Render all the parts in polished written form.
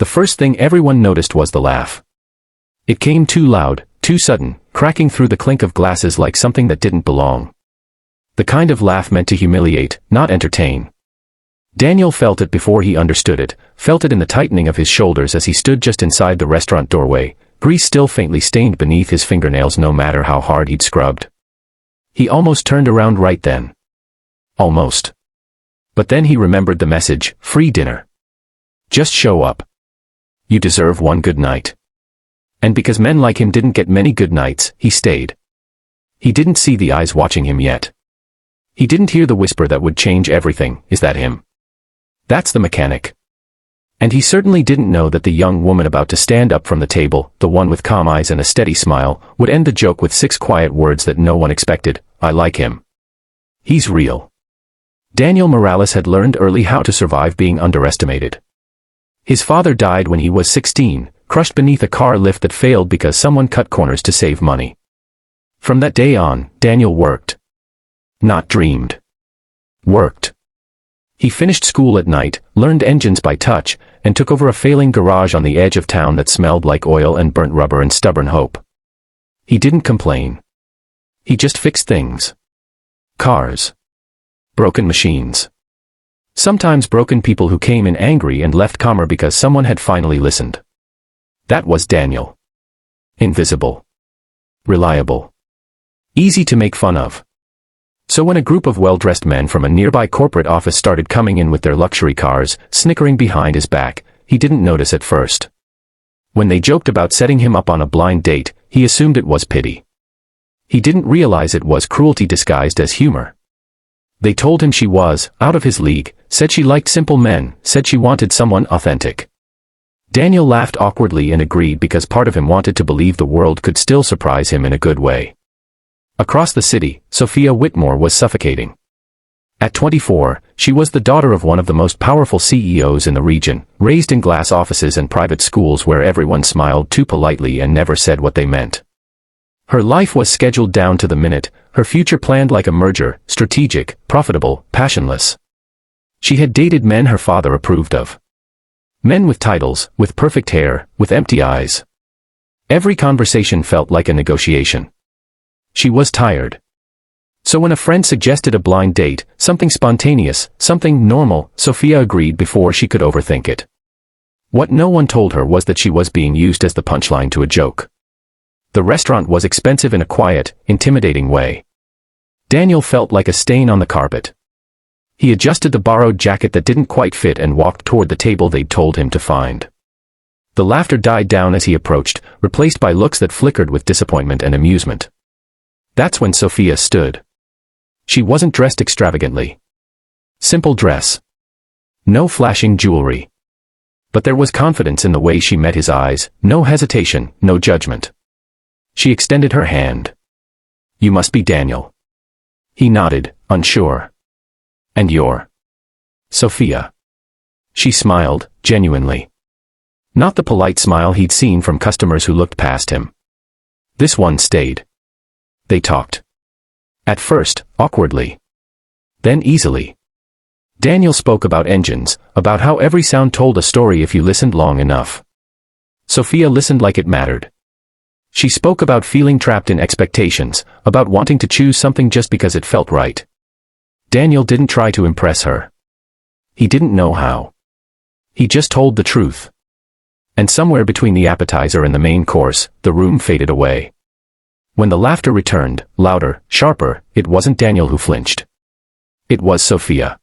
The first thing everyone noticed was the laugh. It came too loud, too sudden, cracking through the clink of glasses like something that didn't belong. The kind of laugh meant to humiliate, not entertain. Daniel felt it before he understood it, felt it in the tightening of his shoulders as he stood just inside the restaurant doorway, grease still faintly stained beneath his fingernails no matter how hard he'd scrubbed. He almost turned around right then. Almost. But then he remembered the message, free dinner. Just show up. You deserve one good night. And because men like him didn't get many good nights, he stayed. He didn't see the eyes watching him yet. He didn't hear the whisper that would change everything, is that him? That's the mechanic. And he certainly didn't know that the young woman about to stand up from the table, the one with calm eyes and a steady smile, would end the joke with 6 quiet words that no one expected. I like him. He's real. Daniel Morales had learned early how to survive being underestimated. His father died when he was 16, crushed beneath a car lift that failed because someone cut corners to save money. From that day on, Daniel worked. Not dreamed. Worked. He finished school at night, learned engines by touch, and took over a failing garage on the edge of town that smelled like oil and burnt rubber and stubborn hope. He didn't complain. He just fixed things. Cars. Broken machines. Sometimes broken people who came in angry and left calmer because someone had finally listened. That was Daniel. Invisible. Reliable. Easy to make fun of. So when a group of well-dressed men from a nearby corporate office started coming in with their luxury cars, snickering behind his back, he didn't notice at first. When they joked about setting him up on a blind date, he assumed it was pity. He didn't realize it was cruelty disguised as humor. They told him she was out of his league, said she liked simple men, said she wanted someone authentic. Daniel laughed awkwardly and agreed because part of him wanted to believe the world could still surprise him in a good way. Across the city, Sophia Whitmore was suffocating. At 24, she was the daughter of one of the most powerful CEOs in the region, raised in glass offices and private schools where everyone smiled too politely and never said what they meant. Her life was scheduled down to the minute, her future planned like a merger, strategic, profitable, passionless. She had dated men her father approved of. Men with titles, with perfect hair, with empty eyes. Every conversation felt like a negotiation. She was tired. So when a friend suggested a blind date, something spontaneous, something normal, Sophia agreed before she could overthink it. What no one told her was that she was being used as the punchline to a joke. The restaurant was expensive in a quiet, intimidating way. Daniel felt like a stain on the carpet. He adjusted the borrowed jacket that didn't quite fit and walked toward the table they'd told him to find. The laughter died down as he approached, replaced by looks that flickered with disappointment and amusement. That's when Sophia stood. She wasn't dressed extravagantly. Simple dress. No flashing jewelry. But there was confidence in the way she met his eyes, no hesitation, no judgment. She extended her hand. You must be Daniel. He nodded, unsure. And you're Sophia. She smiled, genuinely. Not the polite smile he'd seen from customers who looked past him. This one stayed. They talked. At first, awkwardly. Then easily. Daniel spoke about engines, about how every sound told a story if you listened long enough. Sophia listened like it mattered. She spoke about feeling trapped in expectations, about wanting to choose something just because it felt right. Daniel didn't try to impress her. He didn't know how. He just told the truth. And somewhere between the appetizer and the main course, the room faded away. When the laughter returned, louder, sharper, it wasn't Daniel who flinched. It was Sophia.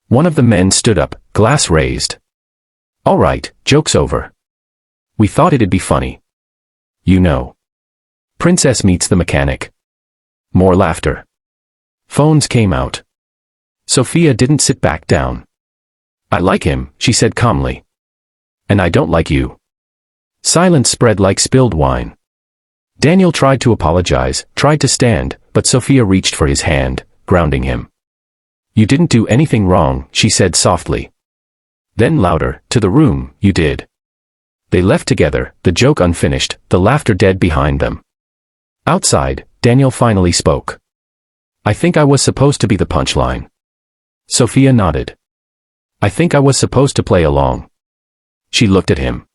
One of the men stood up, glass raised. All right, joke's over. We thought it'd be funny. You know. Princess meets the mechanic. More laughter. Phones came out. Sophia didn't sit back down. I like him, she said calmly. And I don't like you. Silence spread like spilled wine. Daniel tried to apologize, tried to stand, but Sophia reached for his hand, grounding him. You didn't do anything wrong, she said softly. Then louder, to the room, you did. They left together, the joke unfinished, the laughter dead behind them. Outside, Daniel finally spoke. I think I was supposed to be the punchline. Sophia nodded. I think I was supposed to play along. She looked at him.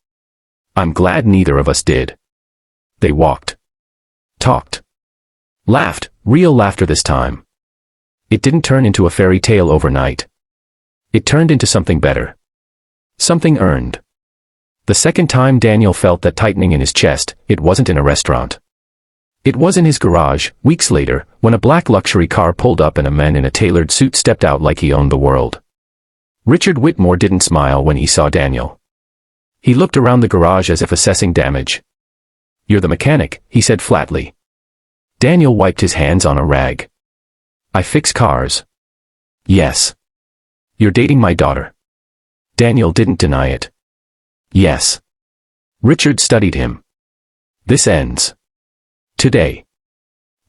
I'm glad neither of us did. They walked. Talked. Laughed, real laughter this time. It didn't turn into a fairy tale overnight. It turned into something better. Something earned. The second time Daniel felt that tightening in his chest, it wasn't in a restaurant. It was in his garage, weeks later, when a black luxury car pulled up and a man in a tailored suit stepped out like he owned the world. Richard Whitmore didn't smile when he saw Daniel. He looked around the garage as if assessing damage. You're the mechanic, he said flatly. Daniel wiped his hands on a rag. I fix cars. Yes. You're dating my daughter. Daniel didn't deny it. Yes. Richard studied him. This ends. Today.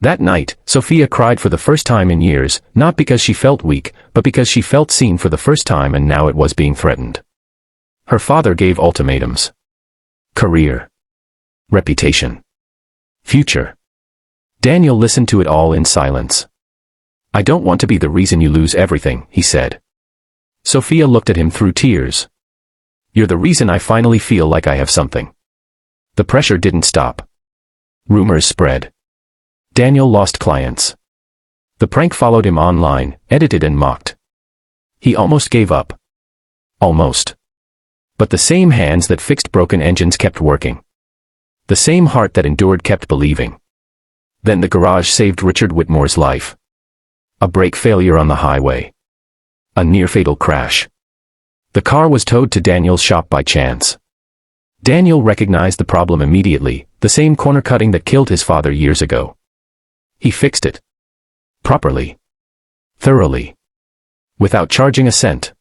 That night, Sophia cried for the first time in years, not because she felt weak, but because she felt seen for the first time and now it was being threatened. Her father gave ultimatums. Career. Reputation. Future. Daniel listened to it all in silence. I don't want to be the reason you lose everything, he said. Sophia looked at him through tears. You're the reason I finally feel like I have something. The pressure didn't stop. Rumors spread. Daniel lost clients. The prank followed him online, edited and mocked. He almost gave up. Almost. But the same hands that fixed broken engines kept working. The same heart that endured kept believing. Then the garage saved Richard Whitmore's life. A brake failure on the highway. A near-fatal crash. The car was towed to Daniel's shop by chance. Daniel recognized the problem immediately, the same corner cutting that killed his father years ago. He fixed it. Properly. Thoroughly. Without charging a cent.